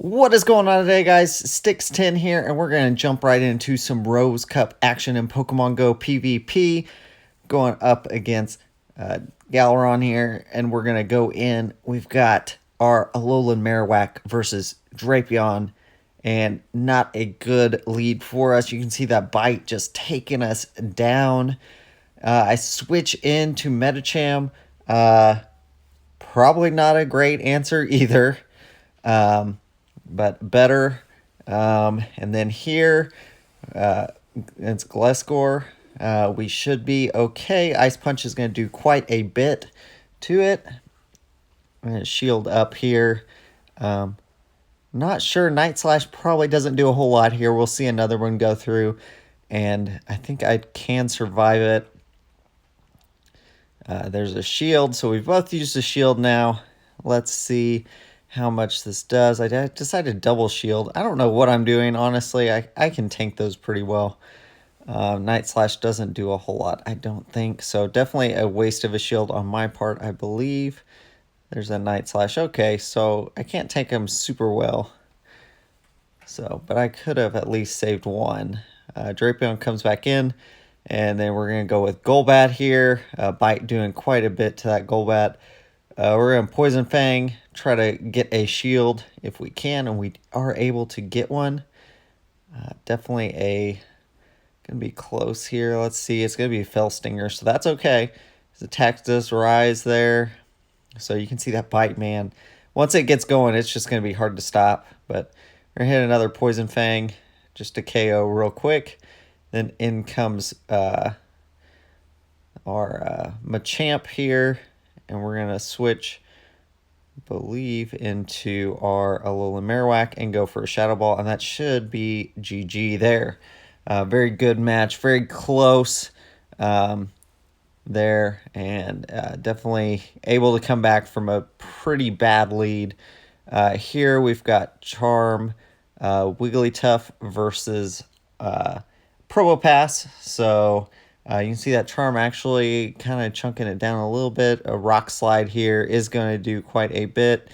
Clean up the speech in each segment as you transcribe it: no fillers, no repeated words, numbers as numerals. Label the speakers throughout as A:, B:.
A: What is going on today, guys? Sticks10 here, and we're going to jump right into some Rose Cup action in Pokemon Go PvP. Going up against Galaron here, and we're going to go in. We've got our Alolan Marowak versus Drapion, and not a good lead for us. You can see that bite just taking us down. I switch into Medicham. Probably not a great answer either. But better. And then here, it's Gliscor. We should be okay. Ice Punch is going to do quite a bit to it. I'm going to shield up here. Not sure. Night Slash probably doesn't do a whole lot here. We'll see another one go through. And I think I can survive it. There's a shield. So we've both used a shield now. Let's see how much this does. I decided double shield. I don't know what I'm doing, honestly. I can tank those pretty well. Night Slash doesn't do a whole lot, I don't think. So definitely a waste of a shield on my part, I believe. There's a Night Slash. Okay, so I can't tank him super well. So, but I could have at least saved one. Drapion comes back in, and then we're going to go with Golbat here. Bite doing quite a bit to that Golbat. We're going to Poison Fang, try to get a shield if we can, and we are able to get one. Definitely going to be close here. Let's see, it's going to be a Fell Stinger, so that's okay. His attack does rise there. So you can see that bite, man. Once it gets going, it's just going to be hard to stop. But we're going to hit another Poison Fang just to KO real quick. Then in comes our Machamp here. And we're going to switch, believe, into our Alolan Marowak and go for a Shadow Ball. And that should be GG there. Very good match. Very close there. And definitely able to come back from a pretty bad lead. Here we've got Charm, Wigglytuff versus Probopass. So you can see that Charm actually kind of chunking it down a little bit. A Rock Slide here is going to do quite a bit.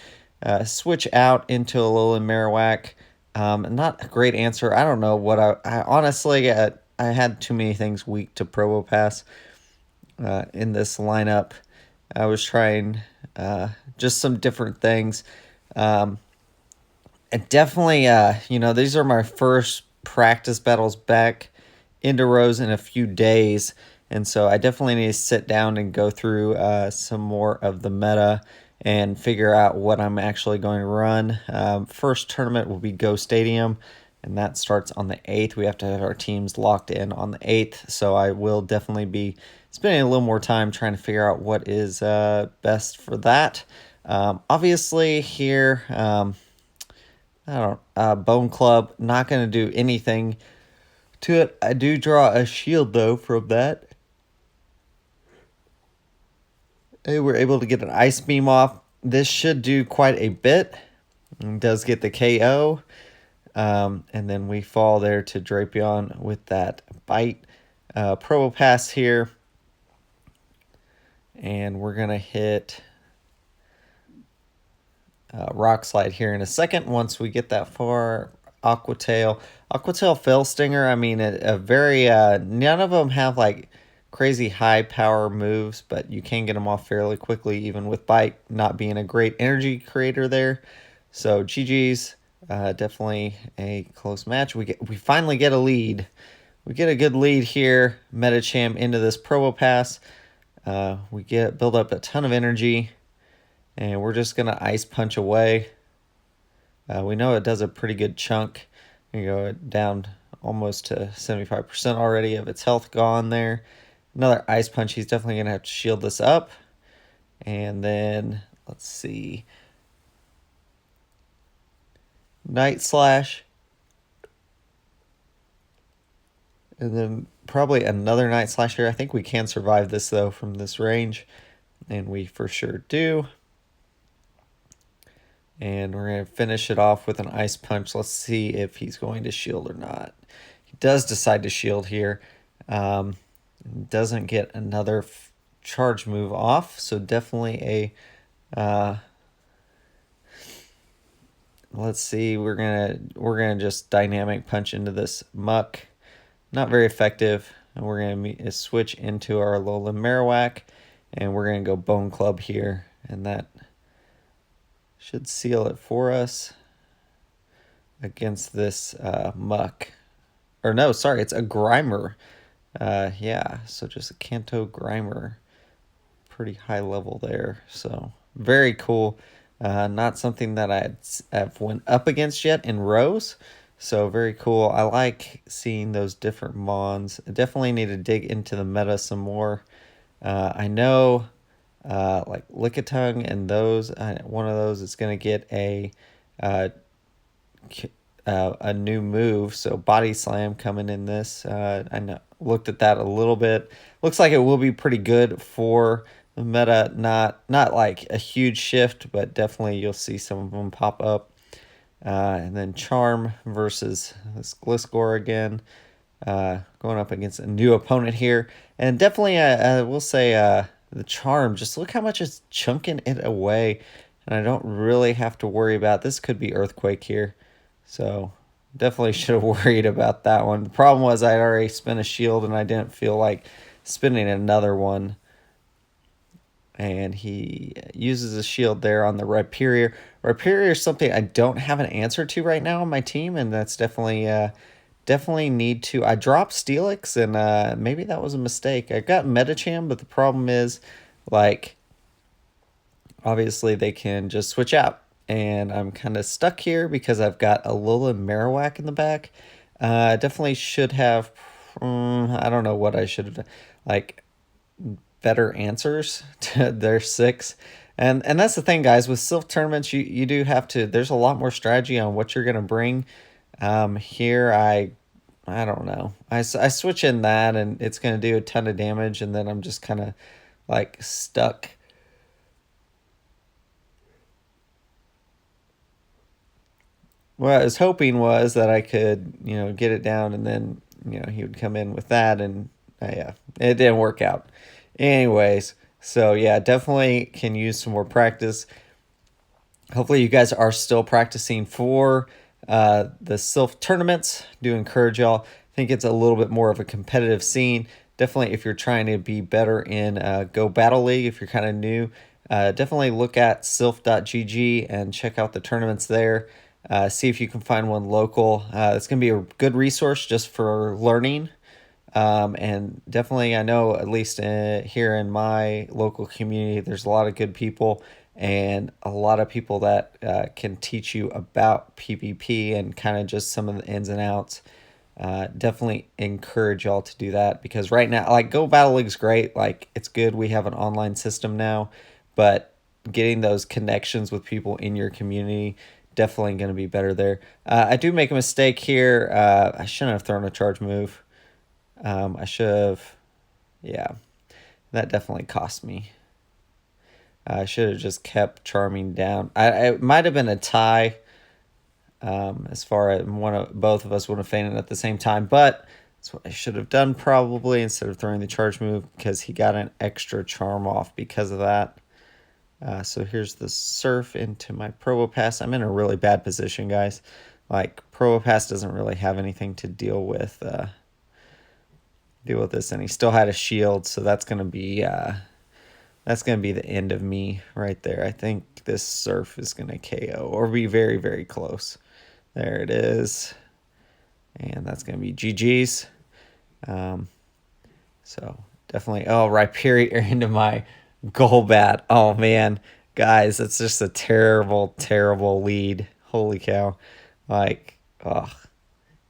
A: Switch out into a Alolan Marowak. Not a great answer. I don't know what I honestly, I had too many things weak to Probopass in this lineup. I was trying just some different things. And definitely, these are my first practice battles back into Rose in a few days, and so I definitely need to sit down and go through some more of the meta and figure out what I'm actually going to run. First tournament will be Go Stadium, and that starts on the 8th. We have to have our teams locked in on the 8th, so I will definitely be spending a little more time trying to figure out what is best for that. Obviously here, Bone Club, not going to do anything to it. I do draw a shield, though, from that. Hey, we're able to get an Ice Beam off. This should do quite a bit. It does get the KO. And then we fall there to Drapion with that bite. Probopass here. And we're going to hit Rock Slide here in a second once we get that far. Aqua Tail, Fell Stinger. I mean, a very none of them have like crazy high power moves, but you can get them off fairly quickly, even with Bite not being a great energy creator there. So GG's, definitely a close match. We finally get a lead. We get a good lead here. Medicham into this Probopass. We build up a ton of energy, and we're just gonna Ice Punch away. We know it does a pretty good chunk. You go down almost to 75% already of its health gone there. Another Ice Punch. He's definitely going to have to shield this up. And then, let's see. Night Slash. And then probably another Night Slash here. I think we can survive this, though, from this range. And we for sure do. And we're going to finish it off with an Ice Punch. Let's see if he's going to shield or not. He does decide to shield here. Doesn't get another charge move off. So definitely let's see. We're gonna just dynamic punch into this muck. Not very effective. And we're gonna switch into our Alolan Marowak, and we're gonna go Bone Club here, and that should seal it for us against this muck. Or no, sorry, it's a Grimer. Yeah, so just a Kanto Grimer. Pretty high level there. So very cool. Not something that I've went up against yet in rows. So very cool. I like seeing those different mons. I definitely need to dig into the meta some more. I know like Lickitung and those, one of those is going to get uh, a new move. So Body Slam coming in this. I know, looked at that a little bit. Looks like it will be pretty good for the meta. Not like a huge shift, but definitely you'll see some of them pop up. And then Charm versus this Gliscor again. Going up against a new opponent here. And definitely, I will say the Charm, just look how much it's chunking it away. And I don't really have to worry about this. Could be Earthquake here. So definitely should have worried about that one. The problem was I'd already spent a shield and I didn't feel like spinning another one. And he uses a shield there on the Rhyperior. Rhyperior is something I don't have an answer to right now on my team, and that's definitely need to. I dropped Steelix, and maybe that was a mistake. I got Metacham, but the problem is, like, obviously they can just switch out, and I'm kind of stuck here because I've got a Alolan Marowak in the back. Definitely should have. I don't know what I should have done. Like better answers to their six. And that's the thing, guys, with Silph tournaments, you do have to, there's a lot more strategy on what you're going to bring. Here, I don't know. I switch in that, and it's going to do a ton of damage, and then I'm just kind of like stuck. What I was hoping was that I could, get it down, and then, he would come in with that, and yeah, it didn't work out. Anyways, so yeah, definitely can use some more practice. Hopefully, you guys are still practicing for the Silph tournaments. Do encourage y'all. I think it's a little bit more of a competitive scene. Definitely, if you're trying to be better in Go Battle League, if you're kind of new, definitely look at silph.gg and check out the tournaments there. See if you can find one local. It's going to be a good resource just for learning. And definitely, I know at least here in my local community, there's a lot of good people and a lot of people that can teach you about PvP and kind of just some of the ins and outs. Definitely encourage y'all to do that because right now, like Go Battle League's great. Like it's good. We have an online system now, but getting those connections with people in your community definitely going to be better there. I do make a mistake here. I shouldn't have thrown a charge move. I should have, yeah, that definitely cost me. I should have just kept Charming down. It might have been a tie. As far as both of us would have fainted at the same time, but that's what I should have done probably instead of throwing the charge move because he got an extra charm off because of that. So here's the Surf into my Probopass. I'm in a really bad position, guys. Like Probopass doesn't really have anything to deal with this, and he still had a shield, so that's gonna be the end of me right there. I think this Surf is gonna KO or be very, very close. There it is, and that's gonna be GG's. So definitely, Rhyperior into my Golbat. Oh man, guys, that's just a terrible, terrible lead. Holy cow! Like, oh.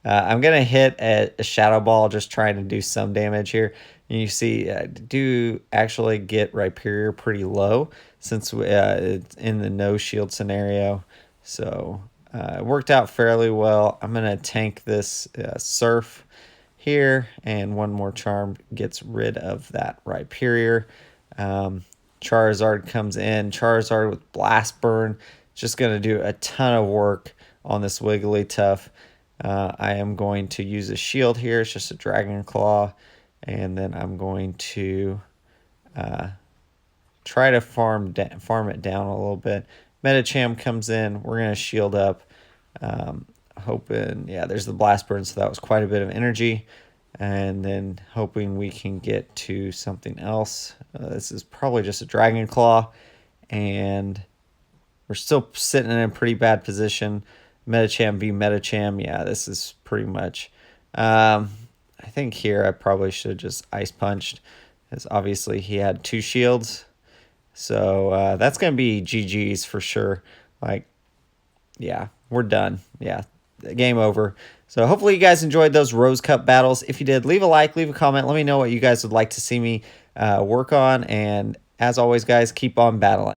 A: I'm going to hit a Shadow Ball just trying to do some damage here. And you see, I do actually get Rhyperior pretty low since it's in the no shield scenario. So it worked out fairly well. I'm going to tank this Surf here, and one more Charm gets rid of that Rhyperior. Charizard comes in. Charizard with Blast Burn. Just going to do a ton of work on this Wigglytuff. I am going to use a shield here. It's just a Dragon Claw. And then I'm going to try to farm it down a little bit. Metacham comes in. We're going to shield up. Hoping, yeah, there's the blast burn, so that was quite a bit of energy. And then hoping we can get to something else. This is probably just a Dragon Claw, and we're still sitting in a pretty bad position. Metacham v Metacham, yeah, this is pretty much... I think here I probably should have just Ice Punched, because obviously he had 2 shields. So that's going to be GG's for sure. Like, yeah, we're done. Yeah, game over. So hopefully you guys enjoyed those Rose Cup battles. If you did, leave a like, leave a comment. Let me know what you guys would like to see me work on. And as always, guys, keep on battling.